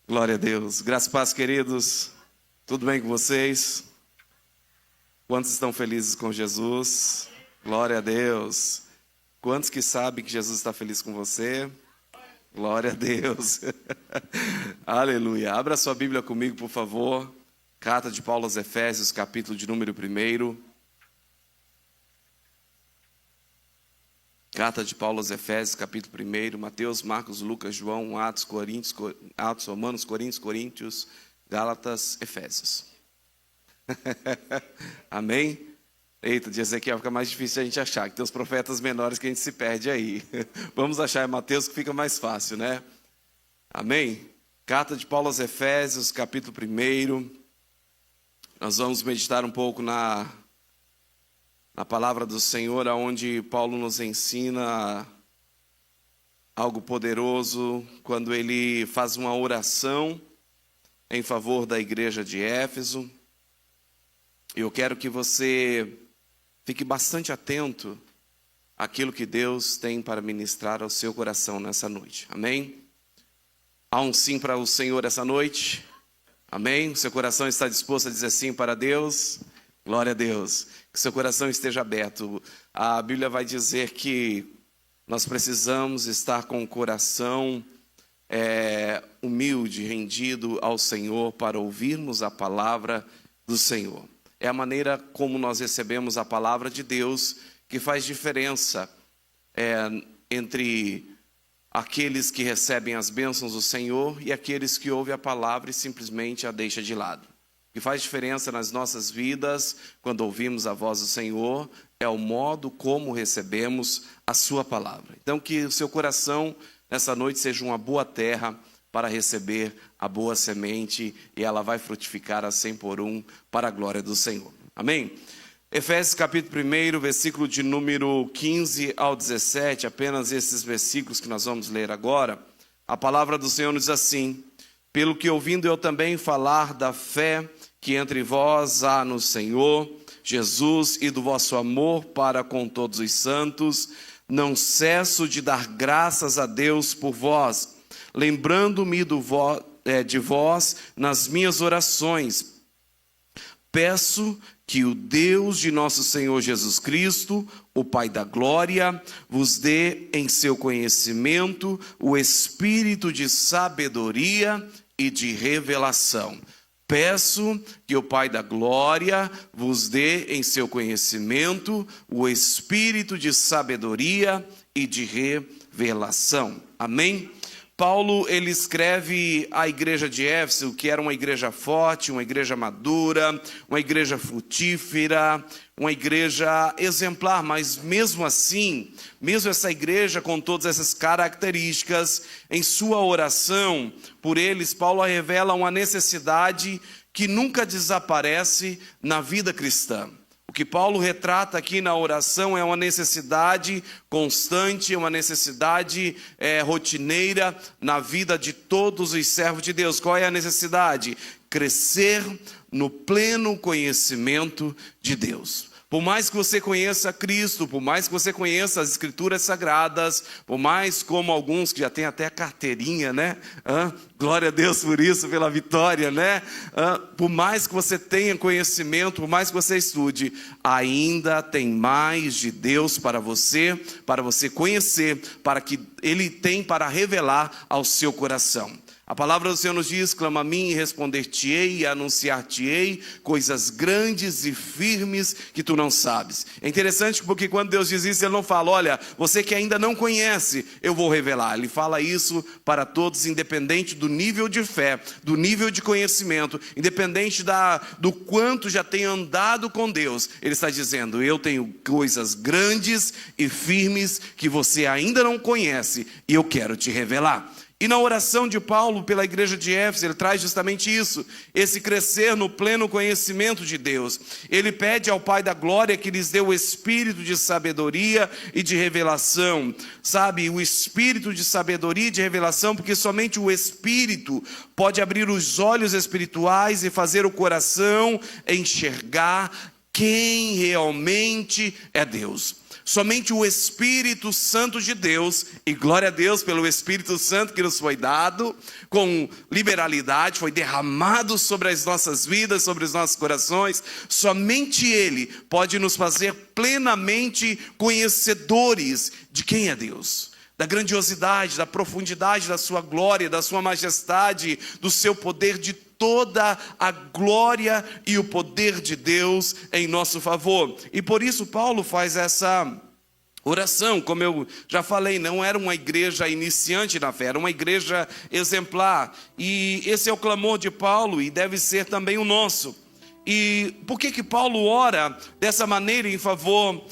Glória a Deus. Graças e paz, queridos. Tudo bem com vocês? Quantos estão felizes com Jesus? Glória a Deus. Quantos que sabem que Jesus está feliz com você? Glória a Deus. Aleluia. Abra sua Bíblia comigo, por favor. Carta de Paulo aos Efésios, capítulo de número 1. Carta de Paulo aos Efésios, capítulo 1, Mateus, Marcos, Lucas, João, Atos, Romanos, Coríntios, Gálatas, Efésios. Amém? Eita, de Ezequiel fica mais difícil a gente achar, que tem os profetas menores que a gente se perde aí. Vamos achar em Mateus que fica mais fácil, né? Amém? Carta de Paulo aos Efésios, capítulo 1. Nós vamos meditar um pouco na palavra do Senhor, onde Paulo nos ensina algo poderoso, quando ele faz uma oração em favor da igreja de Éfeso. Eu quero que você fique bastante atento àquilo que Deus tem para ministrar ao seu coração nessa noite. Amém? Há um sim para o Senhor essa noite? Amém? O seu coração está disposto a dizer sim para Deus? Glória a Deus. Que seu coração esteja aberto. A Bíblia vai dizer que nós precisamos estar com o coração humilde, rendido ao Senhor para ouvirmos a palavra do Senhor. É a maneira como nós recebemos a palavra de Deus que faz diferença entre aqueles que recebem as bênçãos do Senhor e aqueles que ouvem a palavra e simplesmente a deixam de lado. O que faz diferença nas nossas vidas, quando ouvimos a voz do Senhor, é o modo como recebemos a sua palavra. Então, que o seu coração, nessa noite, seja uma boa terra para receber a boa semente, e ela vai frutificar a 100 por 1 para a glória do Senhor. Amém? Efésios capítulo 1, versículo de número 15 ao 17, apenas esses versículos que nós vamos ler agora. A palavra do Senhor nos diz assim: pelo que ouvindo eu também falar da fé que entre vós há no Senhor Jesus e do vosso amor para com todos os santos, não cesso de dar graças a Deus por vós, lembrando-me de vós nas minhas orações. Peço que o Deus de nosso Senhor Jesus Cristo, o Pai da glória, vos dê em seu conhecimento o espírito de sabedoria e de revelação. Peço que o Pai da glória vos dê em seu conhecimento o espírito de sabedoria e de revelação. Amém? Paulo, ele escreve à igreja de Éfeso, que era uma igreja forte, uma igreja madura, uma igreja frutífera, uma igreja exemplar, mas mesmo assim, mesmo essa igreja com todas essas características, em sua oração por eles, Paulo revela uma necessidade que nunca desaparece na vida cristã. O que Paulo retrata aqui na oração é uma necessidade constante, uma necessidade rotineira na vida de todos os servos de Deus. Qual é a necessidade? Crescer no pleno conhecimento de Deus. Por mais que você conheça Cristo, por mais que você conheça as Escrituras Sagradas, por mais como alguns que já têm até a carteirinha, né? Glória a Deus por isso, pela vitória, né? Por mais que você tenha conhecimento, por mais que você estude, ainda tem mais de Deus para você conhecer, para que Ele tem para revelar ao seu coração. A palavra do Senhor nos diz: clama a mim e responder-te-ei e anunciar-te-ei coisas grandes e firmes que tu não sabes. É interessante porque quando Deus diz isso, Ele não fala: olha, você que ainda não conhece, eu vou revelar. Ele fala isso para todos, independente do nível de fé, do nível de conhecimento, independente do quanto já tem andado com Deus. Ele está dizendo: eu tenho coisas grandes e firmes que você ainda não conhece e eu quero te revelar. E na oração de Paulo pela igreja de Éfeso, ele traz justamente isso, esse crescer no pleno conhecimento de Deus. Ele pede ao Pai da glória que lhes dê o espírito de sabedoria e de revelação. Sabe, o espírito de sabedoria e de revelação, porque somente o espírito pode abrir os olhos espirituais e fazer o coração enxergar quem realmente é Deus. Somente o Espírito Santo de Deus, e glória a Deus pelo Espírito Santo que nos foi dado, com liberalidade, foi derramado sobre as nossas vidas, sobre os nossos corações. Somente Ele pode nos fazer plenamente conhecedores de quem é Deus, da grandiosidade, da profundidade da sua glória, da sua majestade, do seu poder, de toda a glória e o poder de Deus em nosso favor. E por isso Paulo faz essa oração. Como eu já falei, não era uma igreja iniciante na fé, era uma igreja exemplar. E esse é o clamor de Paulo e deve ser também o nosso. E por que Paulo ora dessa maneira em favor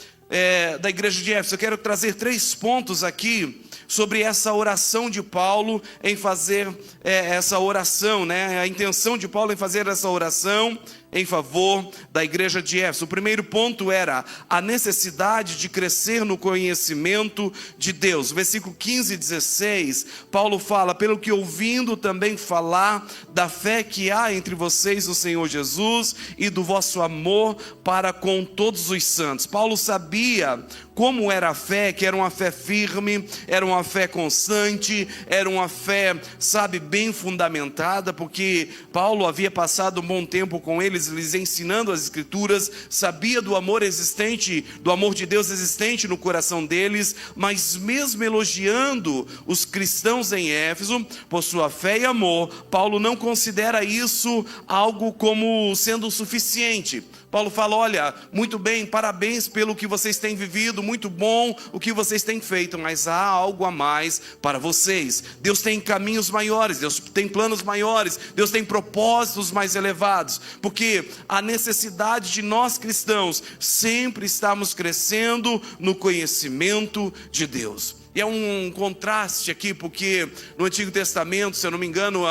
da igreja de Éfeso? Eu quero trazer 3 pontos aqui sobre essa oração de Paulo em fazer essa oração, né? A intenção de Paulo em fazer essa oração em favor da igreja de Éfeso. O primeiro ponto era a necessidade de crescer no conhecimento de Deus. Versículo 15 e 16, Paulo fala: pelo que ouvindo também falar da fé que há entre vocês no Senhor Jesus e do vosso amor para com todos os santos. Paulo sabia como era a fé, que era uma fé firme, era uma fé constante, era uma fé, bem fundamentada, porque Paulo havia passado um bom tempo com eles, lhes ensinando as Escrituras, sabia do amor existente, do amor de Deus existente no coração deles, mas mesmo elogiando os cristãos em Éfeso por sua fé e amor, Paulo não considera isso algo como sendo suficiente. Paulo fala: olha, muito bem, parabéns pelo que vocês têm vivido, muito bom o que vocês têm feito, mas há algo a mais para vocês. Deus tem caminhos maiores, Deus tem planos maiores, Deus tem propósitos mais elevados, porque a necessidade de nós cristãos sempre estarmos crescendo no conhecimento de Deus. E é um contraste aqui, porque no Antigo Testamento, se eu não me engano,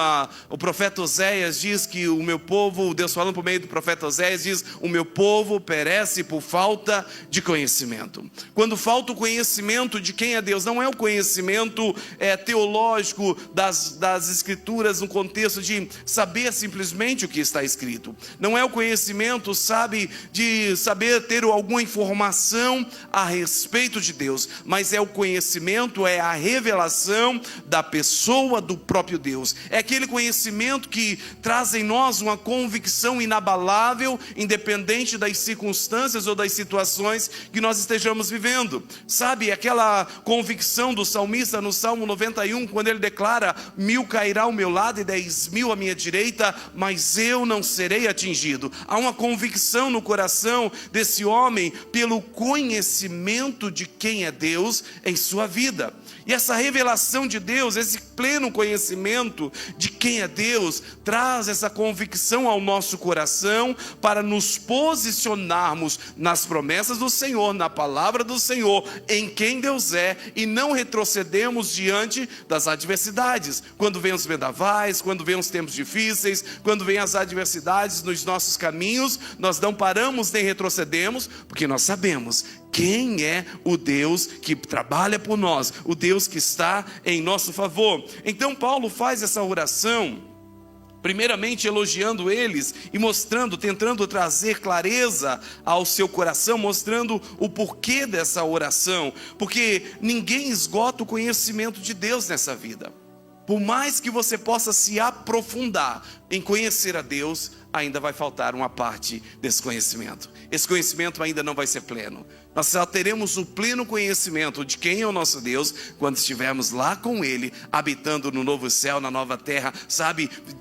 o profeta Oséias diz que o meu povo, Deus falando por meio do profeta Oséias, diz: o meu povo perece por falta de conhecimento. Quando falta o conhecimento de quem é Deus, não é o conhecimento teológico das Escrituras, no contexto de saber simplesmente o que está escrito. Não é o conhecimento, de saber ter alguma informação a respeito de Deus, mas é o conhecimento, é a revelação da pessoa do próprio Deus. É aquele conhecimento que traz em nós uma convicção inabalável, independente das circunstâncias ou das situações que nós estejamos vivendo. Aquela convicção do salmista no Salmo 91, quando ele declara: 1000 cairá ao meu lado e 10.000 à minha direita, mas eu não serei atingido. Há uma convicção no coração desse homem pelo conhecimento de quem é Deus em sua vida. E essa revelação de Deus, esse pleno conhecimento de quem é Deus, traz essa convicção ao nosso coração para nos posicionarmos nas promessas do Senhor, na palavra do Senhor, em quem Deus é, e não retrocedemos diante das adversidades. Quando vem os vendavais, quando vem os tempos difíceis, quando vem as adversidades nos nossos caminhos, nós não paramos nem retrocedemos, porque nós sabemos quem é o Deus que trabalha por nós, o Deus que está em nosso favor. Então Paulo faz essa oração, primeiramente elogiando eles e tentando trazer clareza ao seu coração, mostrando o porquê dessa oração, porque ninguém esgota o conhecimento de Deus nessa vida. Por mais que você possa se aprofundar em conhecer a Deus, ainda vai faltar uma parte desse conhecimento. Esse conhecimento ainda não vai ser pleno. Nós só teremos o pleno conhecimento de quem é o nosso Deus quando estivermos lá com Ele, habitando no novo céu, na nova terra,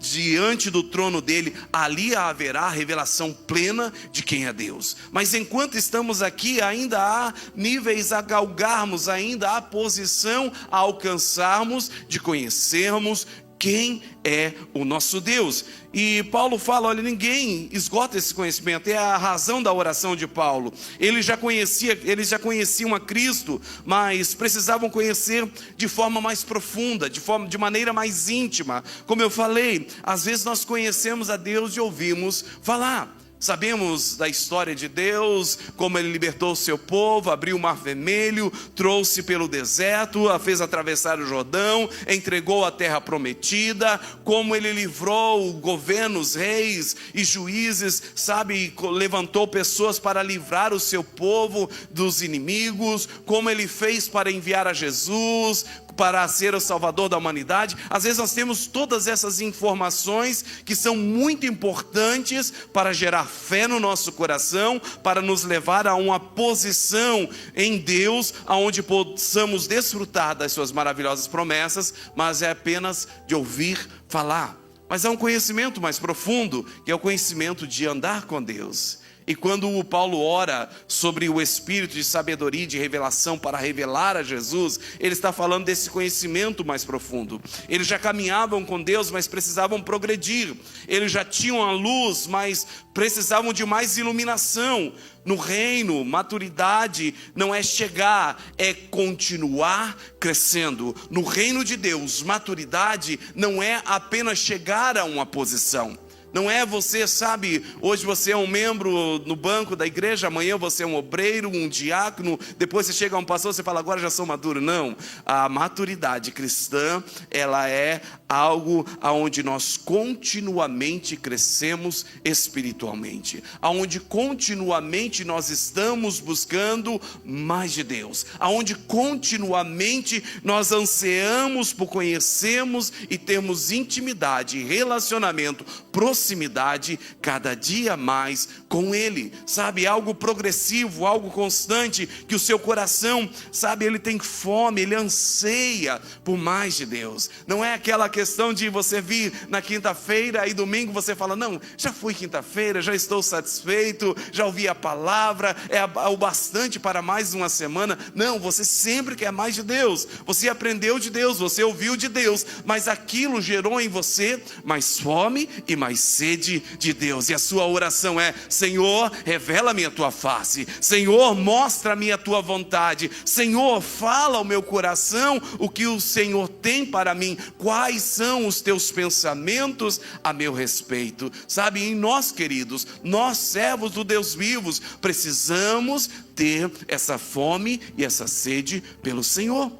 diante do trono dEle. Ali haverá a revelação plena de quem é Deus. Mas enquanto estamos aqui, ainda há níveis a galgarmos, ainda há posição a alcançarmos de conhecermos quem é o nosso Deus. E Paulo fala: olha, ninguém esgota esse conhecimento. É a razão da oração de Paulo. Eles já conheciam a Cristo, mas precisavam conhecer de forma mais profunda, de maneira mais íntima. Como eu falei, às vezes nós conhecemos a Deus e ouvimos falar. Sabemos da história de Deus, como Ele libertou o seu povo, abriu o Mar Vermelho, trouxe pelo deserto, a fez atravessar o Jordão, entregou a terra prometida, como Ele livrou governos, reis e juízes, sabe, levantou pessoas para livrar o seu povo dos inimigos, como Ele fez para enviar a Jesus, para ser o salvador da humanidade. Às vezes nós temos todas essas informações que são muito importantes para gerar fé no nosso coração, para nos levar a uma posição em Deus, aonde possamos desfrutar das suas maravilhosas promessas, mas é apenas de ouvir falar. Mas há um conhecimento mais profundo, que é o conhecimento de andar com Deus. E quando o Paulo ora sobre o espírito de sabedoria e de revelação para revelar a Jesus, ele está falando desse conhecimento mais profundo. Eles já caminhavam com Deus, mas precisavam progredir. Eles já tinham a luz, mas precisavam de mais iluminação. No reino, maturidade não é chegar, é continuar crescendo. No reino de Deus, maturidade não é apenas chegar a uma posição. Não é você, sabe, hoje você é um membro no banco da igreja, amanhã você é um obreiro, um diácono, depois você chega a um pastor, você fala, agora já sou maduro. Não, a maturidade cristã, ela é algo aonde nós continuamente crescemos espiritualmente, aonde continuamente nós estamos buscando mais de Deus, aonde continuamente nós ansiamos por conhecermos e termos intimidade, relacionamento, proximidade cada dia mais com Ele, sabe, algo progressivo, algo constante, que o seu coração, sabe, ele tem fome, ele anseia por mais de Deus. Não é aquela questão de você vir na quinta-feira e domingo você fala, não, já fui quinta-feira, já estou satisfeito, já ouvi a palavra, é o bastante para mais uma semana. Não, você sempre quer mais de Deus, você aprendeu de Deus, você ouviu de Deus, mas aquilo gerou em você mais fome e mais sede de Deus, e a sua oração é, Senhor, revela-me a tua face, Senhor, mostra-me a tua vontade, Senhor, fala ao meu coração o que o Senhor tem para mim, quais são os teus pensamentos a meu respeito, sabe, em nós, queridos, nós servos do Deus vivos, precisamos ter essa fome e essa sede pelo Senhor.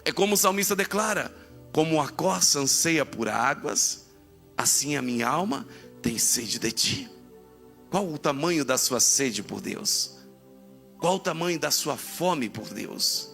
É como o salmista declara, como a corça anseia por águas, assim a minha alma tem sede de ti. Qual o tamanho da sua sede por Deus? Qual o tamanho da sua fome por Deus?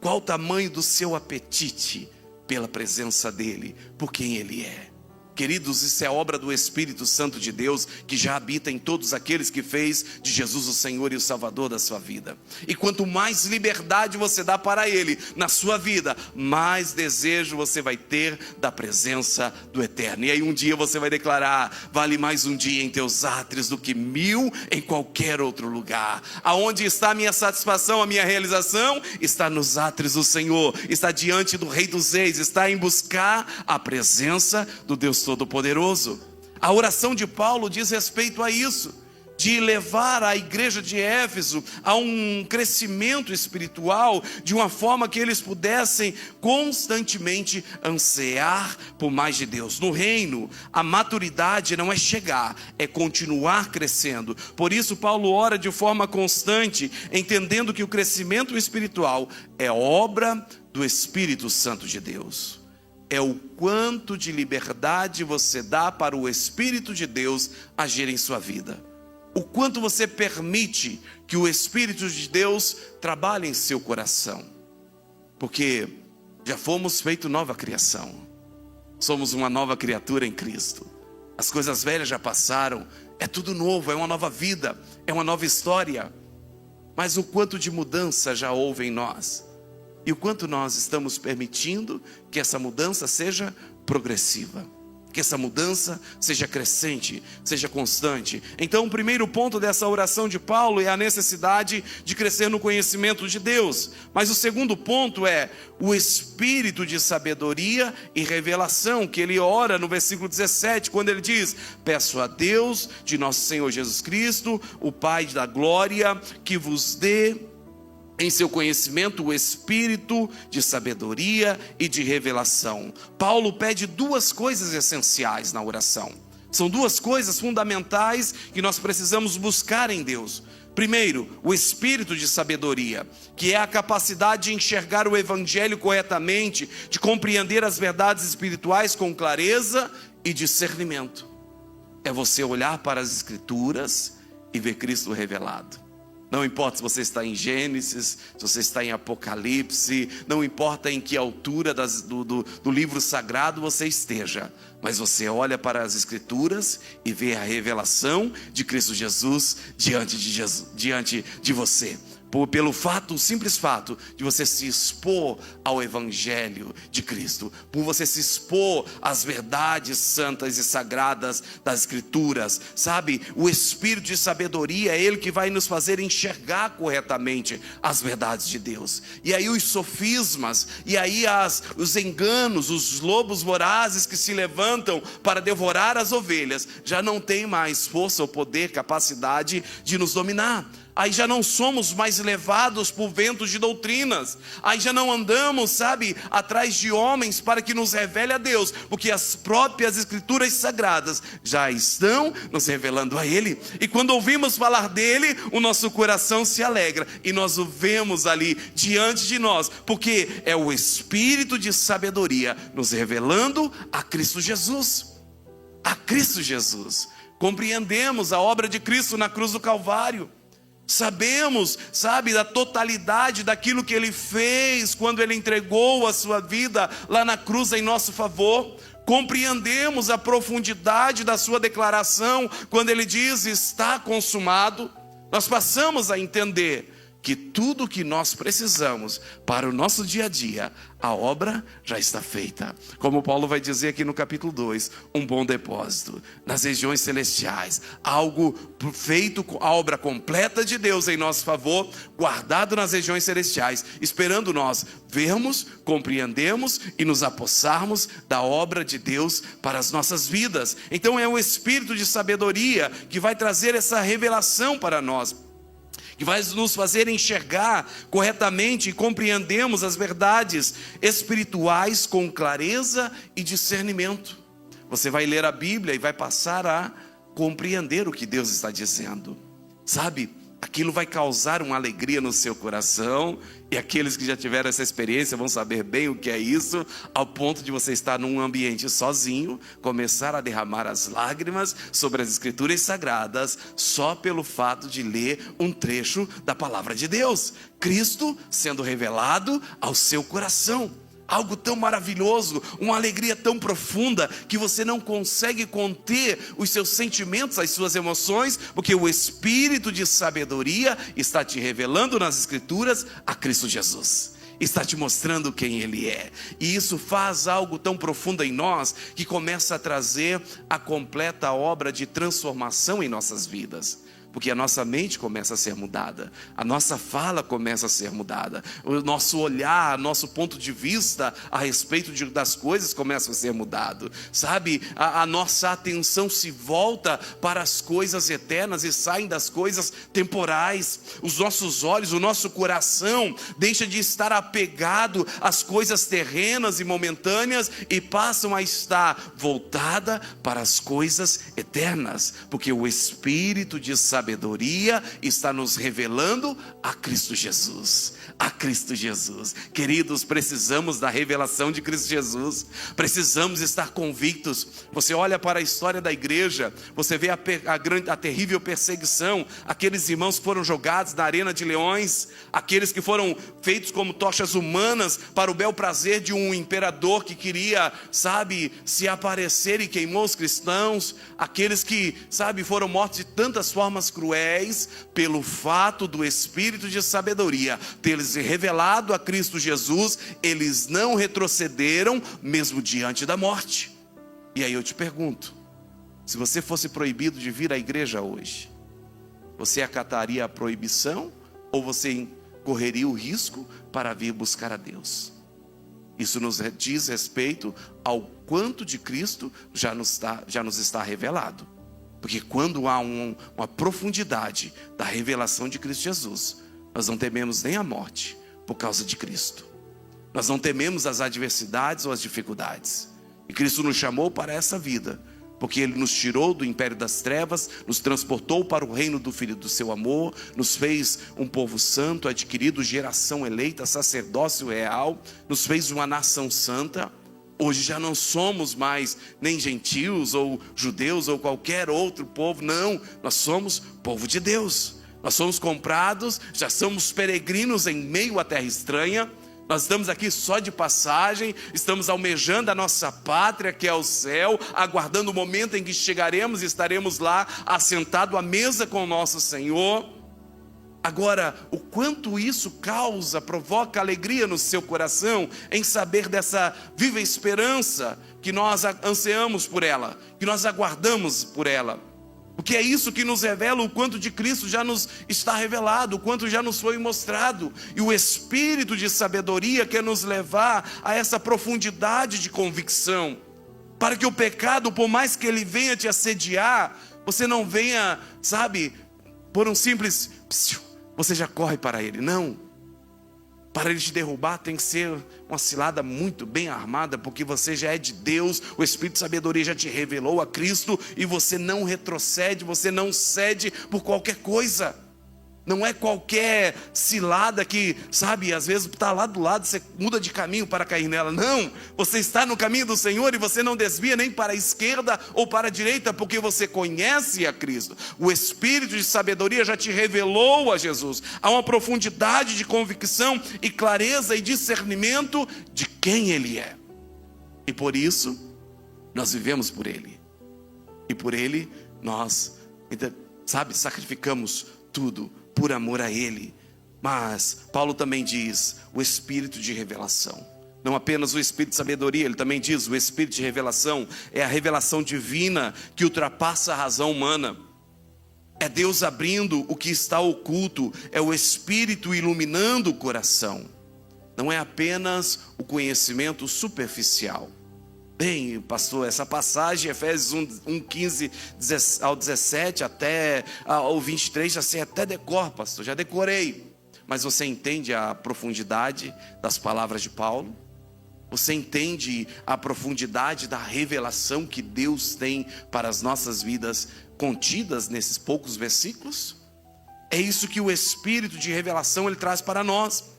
Qual o tamanho do seu apetite pela presença dEle, por quem Ele é? Queridos, isso é obra do Espírito Santo de Deus, que já habita em todos aqueles que fez de Jesus o Senhor e o Salvador da sua vida. E quanto mais liberdade você dá para Ele na sua vida, mais desejo você vai ter da presença do Eterno. E aí um dia você vai declarar, vale mais um dia em teus átrios do que 1000 em qualquer outro lugar. Aonde está a minha satisfação, a minha realização? Está nos átrios do Senhor, está diante do Rei dos Reis, está em buscar a presença do Deus Todo-Poderoso. A oração de Paulo diz respeito a isso, de levar a igreja de Éfeso a um crescimento espiritual, de uma forma que eles pudessem constantemente ansiar por mais de Deus. No reino, a maturidade não é chegar, é continuar crescendo. Por isso Paulo ora de forma constante, entendendo que o crescimento espiritual é obra do Espírito Santo de Deus. É o quanto de liberdade você dá para o Espírito de Deus agir em sua vida. O quanto você permite que o Espírito de Deus trabalhe em seu coração. Porque já fomos feito nova criação. Somos uma nova criatura em Cristo. As coisas velhas já passaram. É tudo novo, é uma nova vida, é uma nova história. Mas o quanto de mudança já houve em nós. E o quanto nós estamos permitindo que essa mudança seja progressiva, que essa mudança seja crescente, seja constante. Então o primeiro ponto dessa oração de Paulo é a necessidade de crescer no conhecimento de Deus. Mas o segundo ponto é o espírito de sabedoria e revelação, que ele ora no versículo 17, quando ele diz, peço a Deus de nosso Senhor Jesus Cristo, o Pai da glória, que vos dê em seu conhecimento o espírito de sabedoria e de revelação. Paulo pede duas coisas essenciais na oração. São duas coisas fundamentais que nós precisamos buscar em Deus. Primeiro, o espírito de sabedoria, que é a capacidade de enxergar o evangelho corretamente, de compreender as verdades espirituais com clareza e discernimento. É você olhar para as Escrituras e ver Cristo revelado. Não importa se você está em Gênesis, se você está em Apocalipse, não importa em que altura do livro sagrado você esteja, mas você olha para as Escrituras e vê a revelação de Cristo Jesus diante de você. Pelo simples fato de você se expor ao Evangelho de Cristo, por você se expor às verdades santas e sagradas das Escrituras, sabe? O Espírito de sabedoria é Ele que vai nos fazer enxergar corretamente as verdades de Deus. E aí os sofismas, e aí os enganos, os lobos vorazes que se levantam para devorar as ovelhas, já não tem mais força ou poder, capacidade de nos dominar. Aí já não somos mais levados por ventos de doutrinas. Aí já não andamos, sabe, atrás de homens para que nos revele a Deus, porque as próprias Escrituras sagradas já estão nos revelando a Ele. E quando ouvimos falar dele, o nosso coração se alegra e nós o vemos ali diante de nós, porque é o Espírito de sabedoria nos revelando a Cristo Jesus. A Cristo Jesus. Compreendemos a obra de Cristo na cruz do Calvário. Sabemos, sabe, da totalidade daquilo que Ele fez quando Ele entregou a sua vida lá na cruz em nosso favor. Compreendemos a profundidade da sua declaração quando Ele diz: está consumado. Nós passamos a entender que tudo o que nós precisamos para o nosso dia a dia, a obra já está feita. Como Paulo vai dizer aqui no capítulo 2, um bom depósito nas regiões celestiais, algo feito com a obra completa de Deus em nosso favor, guardado nas regiões celestiais, esperando nós vermos, compreendemos e nos apossarmos da obra de Deus para as nossas vidas. Então é o Espírito de sabedoria que vai trazer essa revelação para nós, que vai nos fazer enxergar corretamente e compreendemos as verdades espirituais com clareza e discernimento. Você vai ler a Bíblia e vai passar a compreender o que Deus está dizendo, sabe? Aquilo vai causar uma alegria no seu coração, e aqueles que já tiveram essa experiência vão saber bem o que é isso, ao ponto de você estar num ambiente sozinho, começar a derramar as lágrimas sobre as Escrituras sagradas, só pelo fato de ler um trecho da palavra de Deus, Cristo sendo revelado ao seu coração. Algo tão maravilhoso, uma alegria tão profunda, que você não consegue conter os seus sentimentos, as suas emoções, porque o Espírito de sabedoria está te revelando nas Escrituras a Cristo Jesus, está te mostrando quem Ele é. E isso faz algo tão profundo em nós, que começa a trazer a completa obra de transformação em nossas vidas. Porque a nossa mente começa a ser mudada, a nossa fala começa a ser mudada, o nosso olhar, nosso ponto de vista a respeito das coisas começa a ser mudado, sabe? A nossa atenção se volta para as coisas eternas e saem das coisas temporais. Os nossos olhos, o nosso coração deixa de estar apegado às coisas terrenas e momentâneas e passam a estar voltada para as coisas eternas, porque o Espírito de sabedoria está nos revelando a Cristo Jesus. A Cristo Jesus. Queridos, precisamos da revelação de Cristo Jesus. Precisamos estar convictos. Você olha para a história da igreja, você vê a terrível perseguição, aqueles irmãos que foram jogados na arena de leões, aqueles que foram feitos como tochas humanas para o bel prazer de um imperador que queria, sabe, se aparecer e queimou os cristãos, aqueles que, sabe, foram mortos de tantas formas cruéis, pelo fato do Espírito de sabedoria ter revelado a Cristo Jesus, eles não retrocederam mesmo diante da morte. E aí eu te pergunto, se você fosse proibido de vir à igreja hoje, você acataria a proibição ou você correria o risco para vir buscar a Deus? Isso nos diz respeito ao quanto de Cristo já nos está revelado. Porque quando há uma profundidade da revelação de Cristo Jesus, nós não tememos nem a morte por causa de Cristo. Nós não tememos as adversidades ou as dificuldades. E Cristo nos chamou para essa vida porque Ele nos tirou do império das trevas, nos transportou para o reino do Filho do seu amor, nos fez um povo santo, adquirido geração eleita, sacerdócio real, nos fez uma nação santa. Hoje já não somos mais nem gentios ou judeus ou qualquer outro povo, não, nós somos povo de Deus. Nós somos comprados, já somos peregrinos em meio à terra estranha. Nós estamos aqui só de passagem, estamos almejando a nossa pátria, que é o céu, aguardando o momento em que chegaremos e estaremos lá, assentado à mesa com o nosso Senhor. Agora, o quanto isso provoca alegria no seu coração, em saber dessa viva esperança que nós ansiamos por ela, que nós aguardamos por ela. Porque é isso que nos revela o quanto de Cristo já nos está revelado, o quanto já nos foi mostrado. E o Espírito de sabedoria quer nos levar a essa profundidade de convicção, para que o pecado, por mais que ele venha te assediar, você não venha, por um simples psiu, você já corre para ele. Não. Para ele te derrubar tem que ser uma cilada muito bem armada, porque você já é de Deus, o Espírito de sabedoria já te revelou a Cristo, e você não retrocede, você não cede por qualquer coisa. Não é qualquer cilada que, às vezes está lá do lado, você muda de caminho para cair nela. Não, você está no caminho do Senhor e você não desvia nem para a esquerda ou para a direita, porque você conhece a Cristo. O Espírito de sabedoria já te revelou a Jesus. Há uma profundidade de convicção e clareza e discernimento de quem Ele é. E por isso, nós vivemos por Ele. E por Ele, nós, sacrificamos tudo por amor a Ele. Mas Paulo também diz o Espírito de revelação. Não apenas o Espírito de sabedoria, ele também diz o Espírito de revelação é a revelação divina que ultrapassa a razão humana. É Deus abrindo o que está oculto, é o Espírito iluminando o coração. Não é apenas o conhecimento superficial. Bem, pastor, essa passagem, Efésios 1:15 ao 17 até ao 23, já sei até decor, pastor, já decorei. Mas você entende a profundidade das palavras de Paulo? Você entende a profundidade da revelação que Deus tem para as nossas vidas contidas nesses poucos versículos? É isso que o Espírito de revelação ele traz para nós.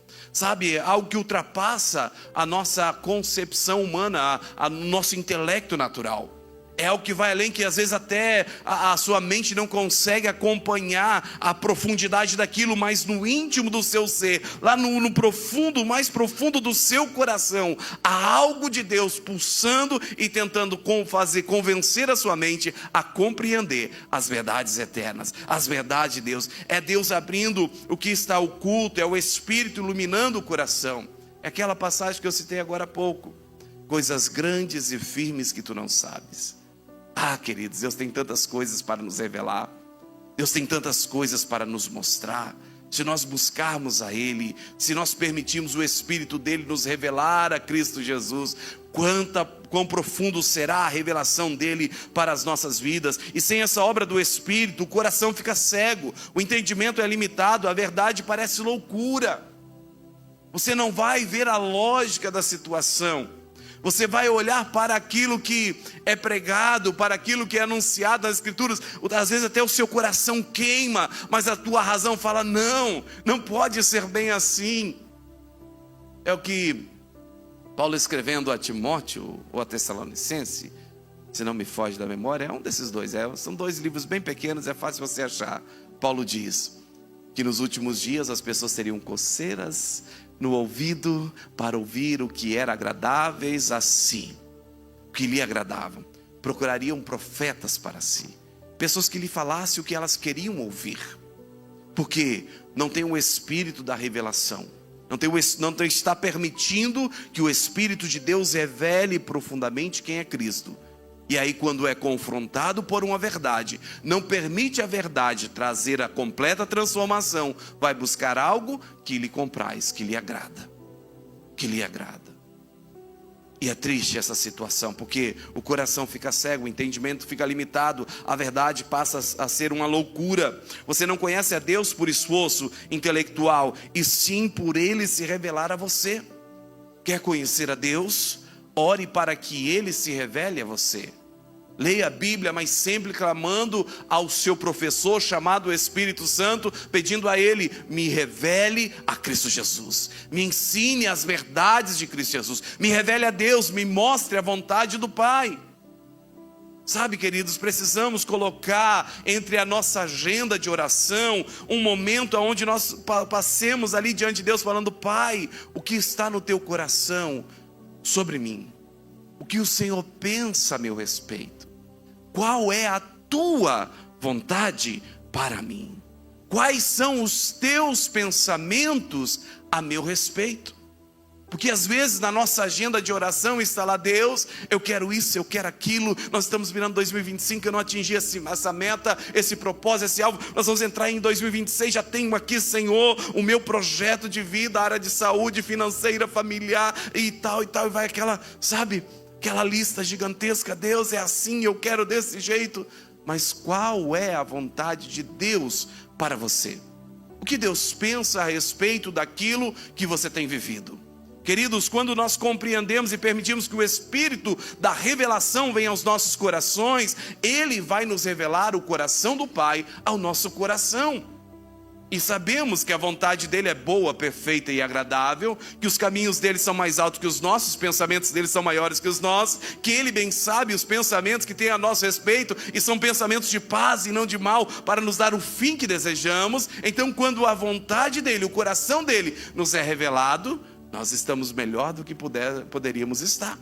Algo que ultrapassa a nossa concepção humana, o nosso intelecto natural. É algo que vai além, que às vezes até a sua mente não consegue acompanhar a profundidade daquilo, mas no íntimo do seu ser, lá no profundo, mais profundo do seu coração, há algo de Deus pulsando e tentando convencer a sua mente a compreender as verdades eternas, as verdades de Deus. É Deus abrindo o que está oculto, é o Espírito iluminando o coração. É aquela passagem que eu citei agora há pouco. Coisas grandes e firmes que tu não sabes. Queridos, Deus tem tantas coisas para nos revelar. Deus tem tantas coisas para nos mostrar. Se nós buscarmos a Ele, se nós permitirmos o Espírito dEle nos revelar a Cristo Jesus, quão profundo será a revelação dEle para as nossas vidas. E sem essa obra do Espírito, o coração fica cego, o entendimento é limitado, a verdade parece loucura. Você não vai ver a lógica da situação. Você vai olhar para aquilo que é pregado, para aquilo que é anunciado nas Escrituras. Às vezes até o seu coração queima, mas a tua razão fala, não pode ser bem assim. É o que Paulo escrevendo a Timóteo ou a Tessalonicense, se não me foge da memória, é um desses dois. São dois livros bem pequenos, é fácil você achar. Paulo diz que nos últimos dias as pessoas teriam coceiras no ouvido para ouvir o que era agradáveis a si, o que lhe agradavam. Procurariam profetas para si, pessoas que lhe falassem o que elas queriam ouvir, porque não tem o Espírito da revelação, não está permitindo que o Espírito de Deus revele profundamente quem é Cristo. E aí, quando é confrontado por uma verdade, não permite a verdade trazer a completa transformação, vai buscar algo que lhe compraz, que lhe agrada. E é triste essa situação, porque o coração fica cego, o entendimento fica limitado, a verdade passa a ser uma loucura. Você não conhece a Deus por esforço intelectual, e sim por Ele se revelar a você. Quer conhecer a Deus? Ore para que Ele se revele a você. Leia a Bíblia, mas sempre clamando ao seu professor chamado Espírito Santo, pedindo a Ele: me revele a Cristo Jesus, me ensine as verdades de Cristo Jesus, me revele a Deus, me mostre a vontade do Pai. Sabe, queridos, precisamos colocar entre a nossa agenda de oração um momento onde nós passemos ali diante de Deus falando: Pai, o que está no teu coração sobre mim? O que o Senhor pensa a meu respeito? Qual é a tua vontade para mim? Quais são os teus pensamentos a meu respeito? Porque às vezes na nossa agenda de oração está lá: Deus, eu quero isso, eu quero aquilo. Nós estamos virando 2025, eu não atingi essa meta, esse propósito, esse alvo. Nós vamos entrar em 2026, já tenho aqui, Senhor, o meu projeto de vida, área de saúde, financeira, familiar e tal. E vai aquela, sabe, aquela lista gigantesca. Deus, é assim, eu quero desse jeito. Mas qual é a vontade de Deus para você? O que Deus pensa a respeito daquilo que você tem vivido? Queridos, quando nós compreendemos e permitimos que o Espírito da revelação venha aos nossos corações, Ele vai nos revelar o coração do Pai ao nosso coração. E sabemos que a vontade dEle é boa, perfeita e agradável, que os caminhos dEle são mais altos que os nossos, pensamentos dEle são maiores que os nossos, que Ele bem sabe os pensamentos que tem a nosso respeito, e são pensamentos de paz e não de mal, para nos dar o fim que desejamos. Então, quando a vontade dEle, o coração dEle nos é revelado, nós estamos melhor do que poderíamos estar.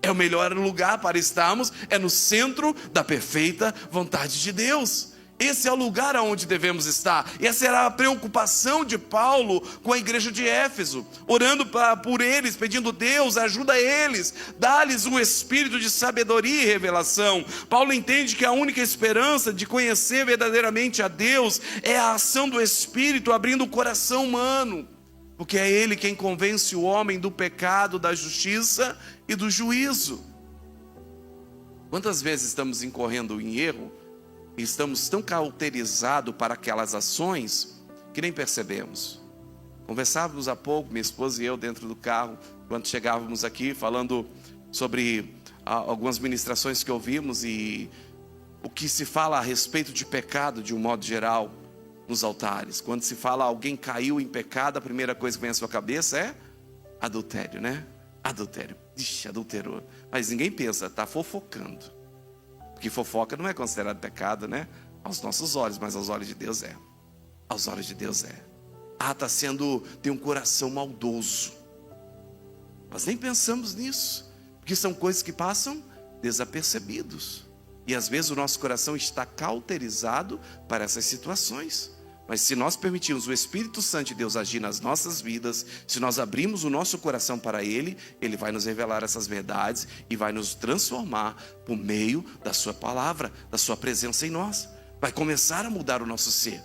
É o melhor lugar para estarmos, é no centro da perfeita vontade de Deus. Esse é o lugar aonde devemos estar. E essa era a preocupação de Paulo com a igreja de Éfeso, orando por eles, pedindo: Deus, ajuda eles, dá-lhes um espírito de sabedoria e revelação. Paulo entende que a única esperança de conhecer verdadeiramente a Deus é a ação do Espírito abrindo o coração humano. Porque é Ele quem convence o homem do pecado, da justiça e do juízo. Quantas vezes estamos incorrendo em erro e estamos tão cauterizados para aquelas ações que nem percebemos? Conversávamos há pouco, minha esposa e eu, dentro do carro, quando chegávamos aqui, falando sobre algumas ministrações que ouvimos e o que se fala a respeito de pecado de um modo geral nos altares. Quando se fala alguém caiu em pecado, a primeira coisa que vem à sua cabeça é adultério, né? Adultério. Ixi, adulterou. Mas ninguém pensa, está fofocando. Porque fofoca não é considerado pecado, né? Aos nossos olhos, mas aos olhos de Deus é. Aos olhos de Deus é. Tem um coração maldoso. Nós nem pensamos nisso, porque são coisas que passam desapercebidos. E às vezes o nosso coração está cauterizado para essas situações. Mas se nós permitirmos o Espírito Santo de Deus agir nas nossas vidas, se nós abrirmos o nosso coração para Ele, Ele vai nos revelar essas verdades e vai nos transformar por meio da Sua palavra, da Sua presença em nós. Vai começar a mudar o nosso ser.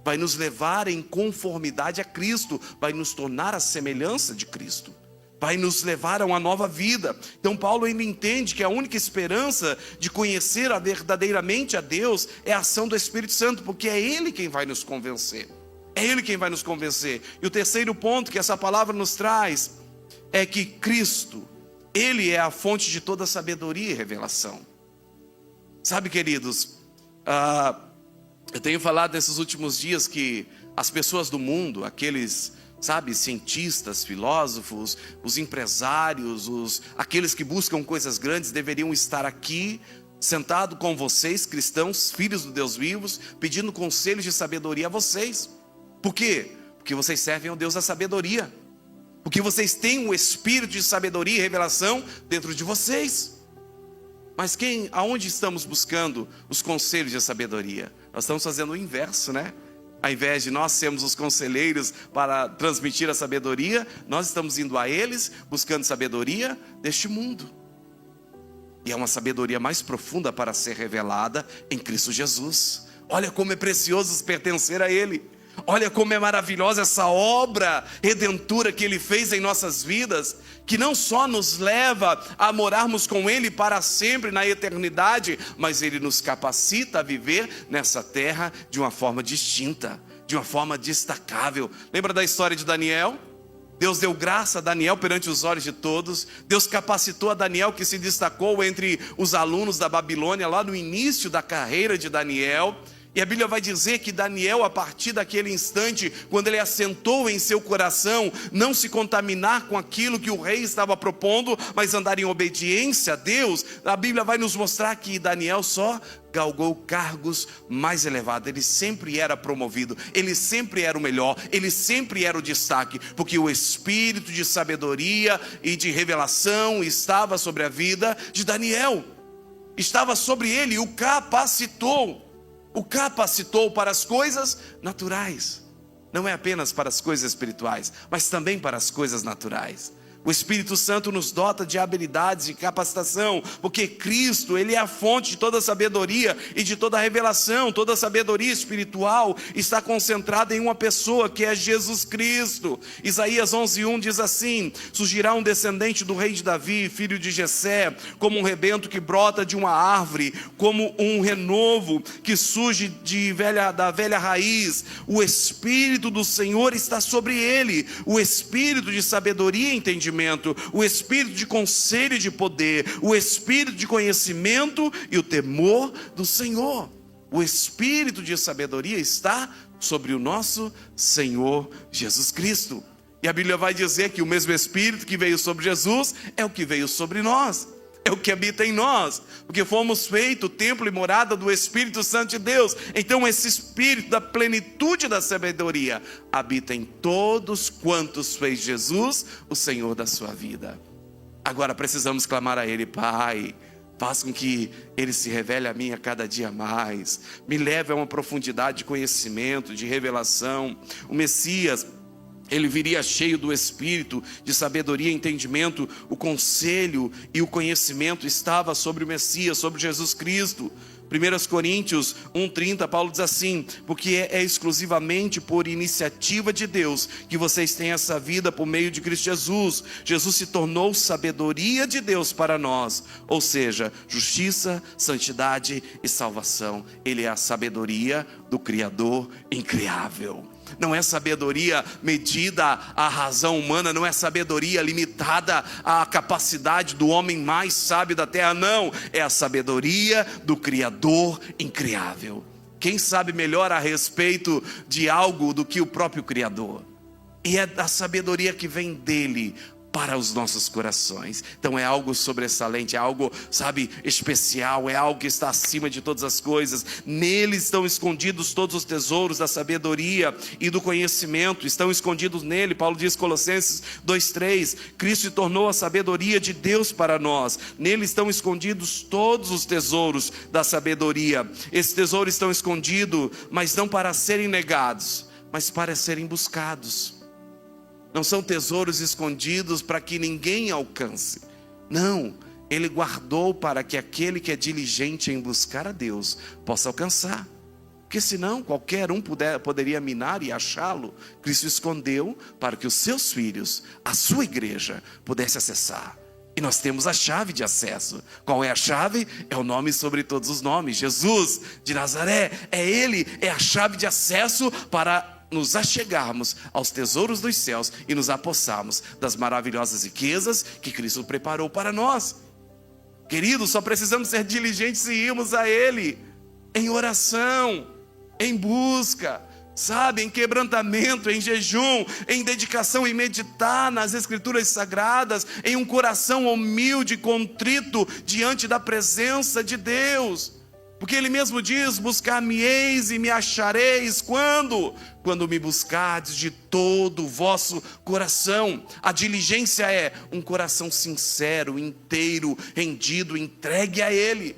Vai nos levar em conformidade a Cristo, vai nos tornar a semelhança de Cristo. Vai nos levar a uma nova vida. Então Paulo ainda entende que a única esperança de conhecer verdadeiramente a Deus é a ação do Espírito Santo, porque é Ele quem vai nos convencer. É Ele quem vai nos convencer. E o terceiro ponto que essa palavra nos traz é que Cristo, Ele é a fonte de toda sabedoria e revelação. Sabe, queridos, eu tenho falado nesses últimos dias que as pessoas do mundo, aqueles, sabe, cientistas, filósofos, os empresários, aqueles que buscam coisas grandes, deveriam estar aqui, sentado com vocês, cristãos, filhos do Deus vivos, pedindo conselhos de sabedoria a vocês. Por quê? Porque vocês servem ao Deus da sabedoria. Porque vocês têm um espírito de sabedoria e revelação dentro de vocês. Mas aonde estamos buscando os conselhos de sabedoria? Nós estamos fazendo o inverso, né? Ao invés de nós sermos os conselheiros para transmitir a sabedoria, nós estamos indo a eles, buscando sabedoria deste mundo. E é uma sabedoria mais profunda para ser revelada em Cristo Jesus. Olha como é precioso pertencer a Ele. Olha como é maravilhosa essa obra redentora que Ele fez em nossas vidas, que não só nos leva a morarmos com Ele para sempre na eternidade, mas Ele nos capacita a viver nessa terra de uma forma distinta, de uma forma destacável. Lembra da história de Daniel? Deus deu graça a Daniel perante os olhos de todos. Deus capacitou a Daniel, que se destacou entre os alunos da Babilônia, lá no início da carreira de Daniel. E a Bíblia vai dizer que Daniel, a partir daquele instante, quando ele assentou em seu coração não se contaminar com aquilo que o rei estava propondo, mas andar em obediência a Deus, a Bíblia vai nos mostrar que Daniel só galgou cargos mais elevados. Ele sempre era promovido, ele sempre era o melhor, ele sempre era o destaque, porque o espírito de sabedoria e de revelação estava sobre a vida de Daniel, estava sobre ele e o capacitou para as coisas naturais. Não é apenas para as coisas espirituais, mas também para as coisas naturais. O Espírito Santo nos dota de habilidades e capacitação, porque Cristo, Ele é a fonte de toda sabedoria e de toda revelação. Toda sabedoria espiritual está concentrada em uma pessoa, que é Jesus Cristo. Isaías 11:1 diz assim: surgirá um descendente do rei de Davi, filho de Jessé, como um rebento que brota de uma árvore, como um renovo que surge da velha raiz. O Espírito do Senhor está sobre ele, o Espírito de sabedoria e entendimento, o espírito de conselho e de poder, o espírito de conhecimento e o temor do Senhor. O espírito de sabedoria está sobre o nosso Senhor Jesus Cristo. E a Bíblia vai dizer que o mesmo espírito que veio sobre Jesus é o que veio sobre nós, é o que habita em nós, porque fomos feitos templo e morada do Espírito Santo de Deus. Então esse Espírito da plenitude da sabedoria habita em todos quantos fez Jesus o Senhor da sua vida. Agora precisamos clamar a Ele: Pai, faz com que Ele se revele a mim a cada dia mais, me leve a uma profundidade de conhecimento, de revelação. O Messias, Ele viria cheio do Espírito de sabedoria e entendimento. O conselho e o conhecimento estava sobre o Messias, sobre Jesus Cristo. 1 Coríntios 1:30, Paulo diz assim: porque é exclusivamente por iniciativa de Deus que vocês têm essa vida por meio de Cristo Jesus. Jesus se tornou sabedoria de Deus para nós, ou seja, justiça, santidade e salvação. Ele é a sabedoria do Criador incriável. Não é sabedoria medida à razão humana, não é sabedoria limitada à capacidade do homem mais sábio da terra, não. É a sabedoria do Criador incriável. Quem sabe melhor a respeito de algo do que o próprio Criador? E é a sabedoria que vem dele para os nossos corações. Então é algo sobressalente, é algo, especial, é algo que está acima de todas as coisas. Nele estão escondidos todos os tesouros da sabedoria e do conhecimento, estão escondidos nele. Paulo diz, Colossenses 2:3, Cristo se tornou a sabedoria de Deus para nós. Nele estão escondidos todos os tesouros da sabedoria. Esses tesouros estão escondidos, mas não para serem negados, mas para serem buscados. Não são tesouros escondidos para que ninguém alcance. Não, Ele guardou para que aquele que é diligente em buscar a Deus possa alcançar. Porque senão qualquer um poderia minar e achá-lo. Cristo escondeu para que os seus filhos, a sua igreja, pudesse acessar. E nós temos a chave de acesso. Qual é a chave? É o nome sobre todos os nomes. Jesus de Nazaré, é Ele, é a chave de acesso para nos achegarmos aos tesouros dos céus e nos apossarmos das maravilhosas riquezas que Cristo preparou para nós. Queridos, só precisamos ser diligentes e irmos a Ele em oração, em busca, em quebrantamento, em jejum, em dedicação, em meditar nas Escrituras Sagradas, em um coração humilde, contrito diante da presença de Deus. Porque Ele mesmo diz: buscar-me-eis e me achareis. Quando? Quando me buscardes de todo o vosso coração. A diligência é um coração sincero, inteiro, rendido, entregue a Ele,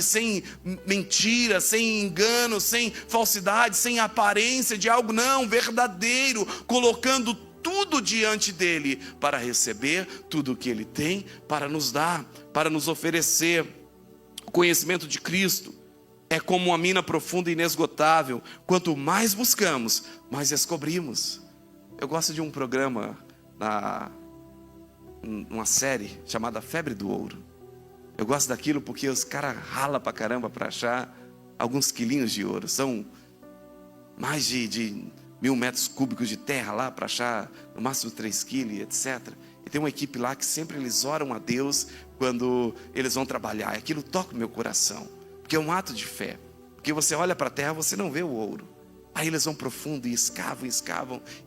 sem mentira, sem engano, sem falsidade, sem aparência de algo, não, verdadeiro, colocando tudo diante dEle, para receber tudo o que Ele tem para nos dar, para nos oferecer. O conhecimento de Cristo é como uma mina profunda e inesgotável. Quanto mais buscamos, mais descobrimos. Eu gosto de um programa, uma série chamada Febre do Ouro. Eu gosto daquilo porque os caras ralam pra caramba para achar alguns quilinhos de ouro. São mais de 1.000 metros cúbicos de terra lá para achar no máximo 3 quilos, etc. E tem uma equipe lá que sempre eles oram a Deus quando eles vão trabalhar. E aquilo toca o meu coração, porque é um ato de fé. Porque você olha para a terra, você não vê o ouro. Aí eles vão profundo e escavam.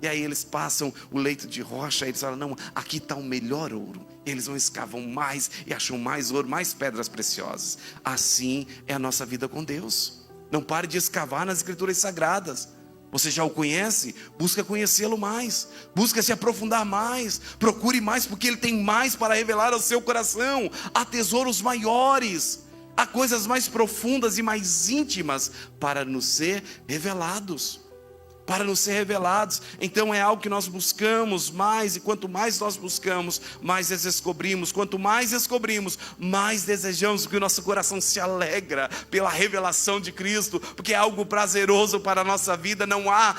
E aí eles passam o leito de rocha. Aí eles falam, não, aqui está o melhor ouro. E eles vão escavam mais e acham mais ouro, mais pedras preciosas. Assim é a nossa vida com Deus. Não pare de escavar nas escrituras sagradas. Você já o conhece? Busca conhecê-lo mais. Busca se aprofundar mais. Procure mais, porque Ele tem mais para revelar ao seu coração. Há tesouros maiores. Há coisas mais profundas e mais íntimas para nos ser revelados. Então é algo que nós buscamos mais. E quanto mais nós buscamos, mais descobrimos. Quanto mais descobrimos, mais desejamos, porque o nosso coração se alegra pela revelação de Cristo, porque é algo prazeroso para a nossa vida. Não há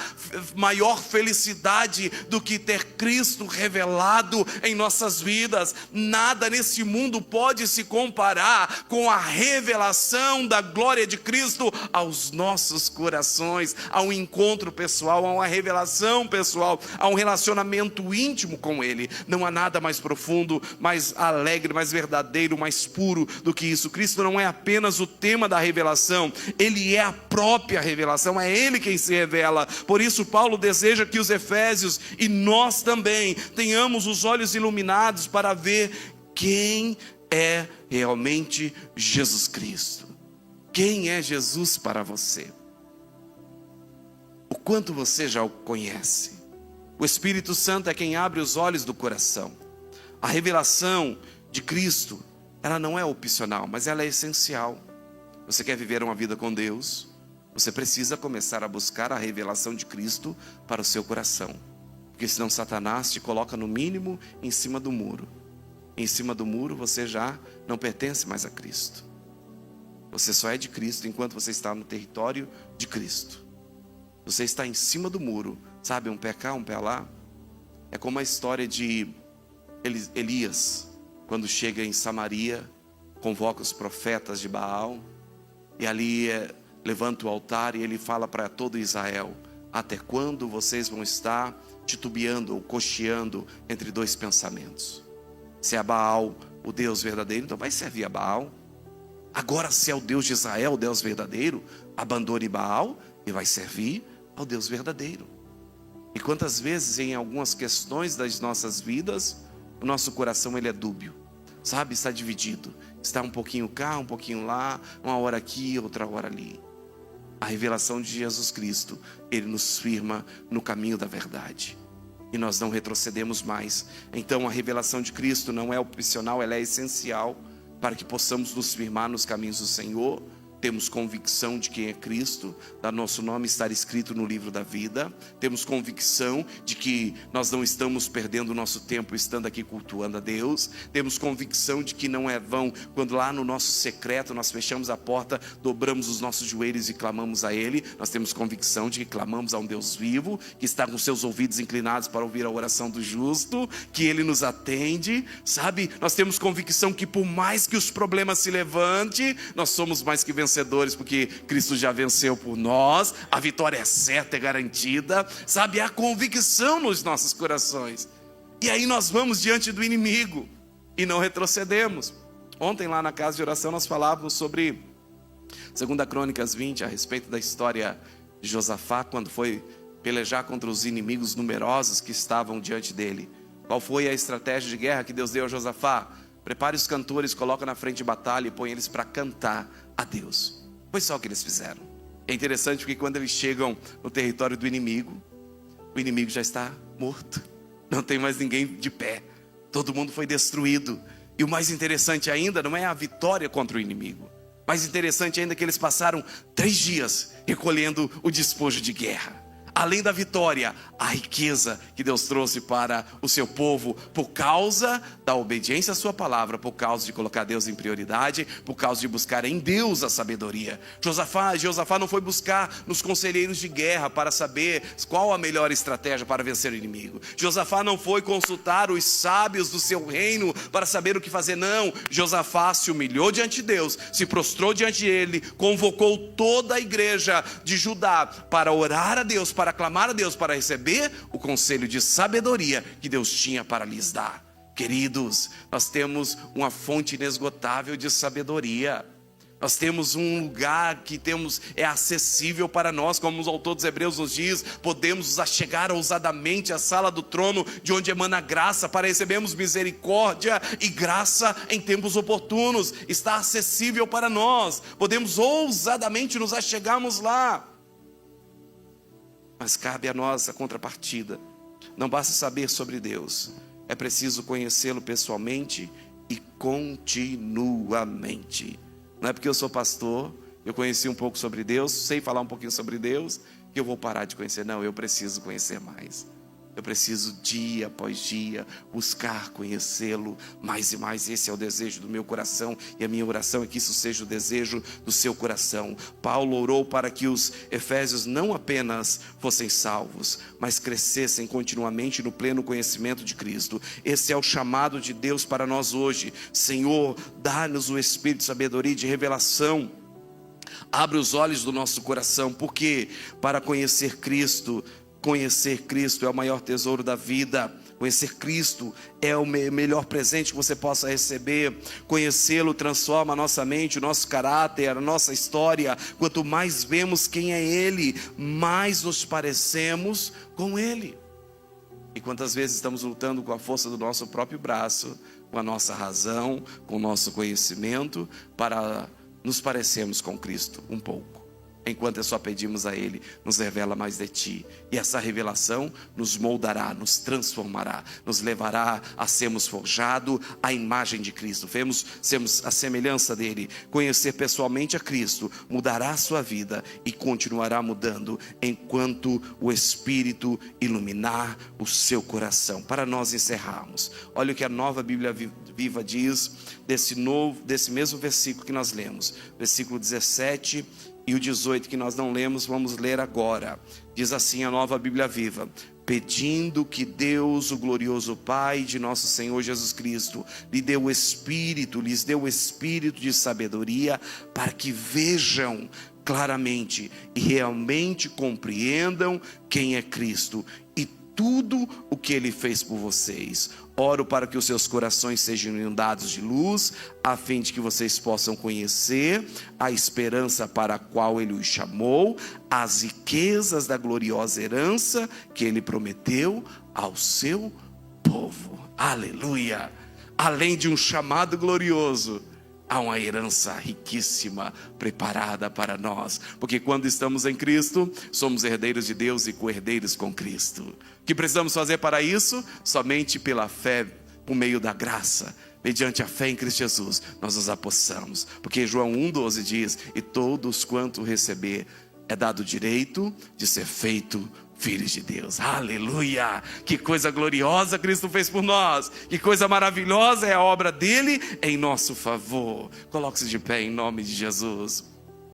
maior felicidade do que ter Cristo revelado em nossas vidas. Nada nesse mundo pode se comparar com a revelação da glória de Cristo aos nossos corações, ao encontro pessoal, a uma revelação pessoal, a um relacionamento íntimo com Ele. Não há nada mais profundo, mais alegre, mais verdadeiro, mais puro do que isso. Cristo não é apenas o tema da revelação, Ele é a própria revelação, é Ele quem se revela. Por isso Paulo deseja que os efésios e nós também tenhamos os olhos iluminados para ver quem é realmente Jesus Cristo. Quem é Jesus para você? O quanto você já o conhece? O Espírito Santo é quem abre os olhos do coração. A revelação de Cristo, ela não é opcional, mas ela é essencial. Você quer viver uma vida com Deus? Você precisa começar a buscar a revelação de Cristo para o seu coração. Porque senão Satanás te coloca no mínimo em cima do muro. Em cima do muro você já não pertence mais a Cristo. Você só é de Cristo enquanto você está no território de Cristo. Você está em cima do muro, sabe, um pé cá, um pé lá. É como a história de Elias, quando chega em Samaria, convoca os profetas de Baal, e ali levanta o altar e ele fala para todo Israel: até quando vocês vão estar titubeando ou cocheando entre dois pensamentos? Se é Baal o Deus verdadeiro, então vai servir a Baal. Agora, se é o Deus de Israel, o Deus verdadeiro, abandone Baal e vai servir ao Deus verdadeiro. E quantas vezes em algumas questões das nossas vidas, o nosso coração ele é dúbio, sabe, está dividido, está um pouquinho cá, um pouquinho lá, uma hora aqui, outra hora ali. A revelação de Jesus Cristo, Ele nos firma no caminho da verdade, e nós não retrocedemos mais. Então a revelação de Cristo não é opcional, ela é essencial para que possamos nos firmar nos caminhos do Senhor. Temos convicção de quem é Cristo, da nosso nome estar escrito no livro da vida. Temos convicção de que nós não estamos perdendo o nosso tempo estando aqui cultuando a Deus. Temos convicção de que não é vão quando lá no nosso secreto nós fechamos a porta, dobramos os nossos joelhos e clamamos a Ele. Nós temos convicção de que clamamos a um Deus vivo, que está com seus ouvidos inclinados para ouvir a oração do justo, que Ele nos atende, sabe? Nós temos convicção que por mais que os problemas se levantem, nós somos mais que vencedores, porque Cristo já venceu por nós. A vitória é certa, é garantida, sabe? Há convicção nos nossos corações, e aí nós vamos diante do inimigo e não retrocedemos. Ontem lá na casa de oração nós falávamos sobre 2 Crônicas 20, a respeito da história de Josafá, quando foi pelejar contra os inimigos numerosos que estavam diante dele. Qual foi a estratégia de guerra que Deus deu a Josafá? Prepare os cantores, coloca na frente de batalha e põe eles para cantar a Deus. Foi só o que eles fizeram. É interessante porque quando eles chegam no território do inimigo, o inimigo já está morto. Não tem mais ninguém de pé. Todo mundo foi destruído. E o mais interessante ainda não é a vitória contra o inimigo. Mais interessante ainda é que eles passaram 3 dias recolhendo o despojo de guerra. Além da vitória, a riqueza que Deus trouxe para o seu povo, por causa da obediência à sua palavra, por causa de colocar Deus em prioridade, por causa de buscar em Deus a sabedoria. Josafá não foi buscar nos conselheiros de guerra para saber qual a melhor estratégia para vencer o inimigo. Josafá não foi consultar os sábios do seu reino para saber o que fazer, não. Josafá se humilhou diante de Deus, se prostrou diante dele, convocou toda a igreja de Judá para orar a Deus, para para clamar a Deus, para receber o conselho de sabedoria que Deus tinha para lhes dar. Queridos, nós temos uma fonte inesgotável de sabedoria. Nós temos um lugar que é acessível para nós, como o autor dos Hebreus nos diz, podemos nos achegar ousadamente à sala do trono, de onde emana graça, para recebermos misericórdia e graça em tempos oportunos. Está acessível para nós, podemos ousadamente nos achegarmos lá. Mas cabe a nós a contrapartida. Não basta saber sobre Deus, é preciso conhecê-lo pessoalmente e continuamente. Não é porque eu sou pastor, eu conheci um pouco sobre Deus, sei falar um pouquinho sobre Deus, que eu vou parar de conhecer. Não, eu preciso conhecer mais. Eu preciso dia após dia buscar conhecê-lo mais e mais. Esse é o desejo do meu coração, e a minha oração é que isso seja o desejo do seu coração. Paulo orou para que os efésios não apenas fossem salvos, mas crescessem continuamente no pleno conhecimento de Cristo. Esse é o chamado de Deus para nós hoje. Senhor, dá-nos o espírito de sabedoria e de revelação. Abre os olhos do nosso coração, porque para conhecer Cristo é o maior tesouro da vida. Conhecer Cristo é o melhor presente que você possa receber. Conhecê-lo transforma a nossa mente, o nosso caráter, a nossa história. Quanto mais vemos quem é Ele, mais nos parecemos com Ele. E quantas vezes estamos lutando com a força do nosso próprio braço, com a nossa razão, com o nosso conhecimento, para nos parecermos com Cristo um pouco. Enquanto é só pedimos a Ele, nos revela mais de Ti. E essa revelação nos moldará, nos transformará, nos levará a sermos forjados à imagem de Cristo. Sermos a semelhança dEle. Conhecer pessoalmente a Cristo mudará a sua vida e continuará mudando enquanto o Espírito iluminar o seu coração. Para nós encerrarmos, olha o que a Nova Bíblia Viva diz desse mesmo versículo que nós lemos. Versículo 17 e o 18 que nós não lemos, vamos ler agora. Diz assim a Nova Bíblia Viva: pedindo que Deus, o glorioso Pai de nosso Senhor Jesus Cristo, lhes deu o Espírito de sabedoria, para que vejam claramente e realmente compreendam quem é Cristo e tudo o que Ele fez por vocês. Oro para que os seus corações sejam inundados de luz, a fim de que vocês possam conhecer a esperança para a qual Ele os chamou, as riquezas da gloriosa herança que Ele prometeu ao seu povo. Aleluia! Além de um chamado glorioso, há uma herança riquíssima preparada para nós, porque quando estamos em Cristo, somos herdeiros de Deus e co-herdeiros com Cristo. O que precisamos fazer para isso? Somente pela fé, por meio da graça, mediante a fé em Cristo Jesus, nós nos apossamos, porque João 1,12 diz: e todos quanto receber, é dado o direito de ser feito filhos de Deus. Aleluia! Que coisa gloriosa Cristo fez por nós. Que coisa maravilhosa é a obra dele em nosso favor. Coloque-se de pé em nome de Jesus.